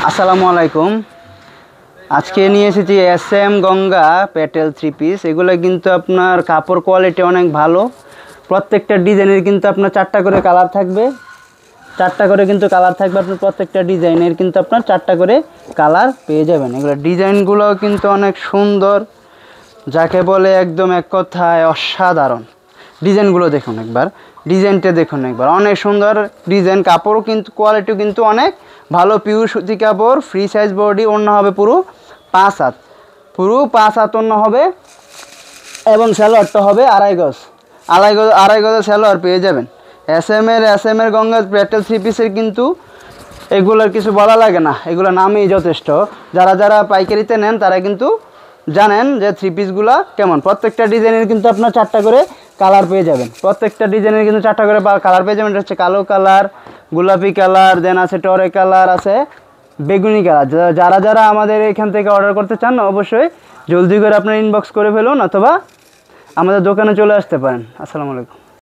আসসালামু আলাইকুম। আজকে নিয়ে এসেছি SM গঙ্গা প্যাটেল 3 পিস। এগুলো কিন্তু আপনার কাপড় কোয়ালিটি অনেক ভালো। প্রত্যেকটা ডিজাইনের কিন্তু আপনার 4টা করে কালার থাকবে। 4টা করে কিন্তু কালার থাকবে। আপনার প্রত্যেকটা ডিজাইনের কিন্তু আপনার 4টা করে কালার পেয়ে যাবেন। এগুলো ডিজাইনগুলো কিন্তু অনেক সুন্দর, যাকে বলে একদম এক কথায় অসাধারণ। ডিজাইনগুলো দেখুন একবার, ডিজাইনটা দেখুন একবার, অনেক সুন্দর ডিজাইন। কাপড়ও কিন্তু কোয়ালিটিও কিন্তু অনেক ভালো, পিওর সুতি কাপড়, ফ্রি সাইজ বডি। ওড়না হবে পুরো 5 হাত, পুরো 5 হাত ওড়না হবে এবং সালোয়ারটা হবে আড়াই গজ সালোয়ার পেয়ে যাবেন। SM এর গঙ্গা প্যাটেল 3 পিসের কিন্তু এগুলোর কিছু বলা লাগে না, এগুলো নামেই যথেষ্ট। যারা পাইকারিতে নেন তারা কিন্তু জানেন যে 3 পিসগুলো কেমন। প্রত্যেকটা ডিজাইনের কিন্তু আপনার 4টা করে কালার পেয়ে যাবেন। প্রত্যেকটা ডিজাইনের কিন্তু 4টা করে কালার পেয়ে যাবেন। এটা হচ্ছে কালো কালার, গোলাপি কালার, দেন আছে টরে কালার, আছে বেগুনি কালার। যারা আমাদের এখান থেকে অর্ডার করতে চান অবশ্যই জলদি করে আপনার ইনবক্স করে ফেলুন, অথবা আমাদের দোকানে চলে আসতে পারেন। আসসালামু আলাইকুম।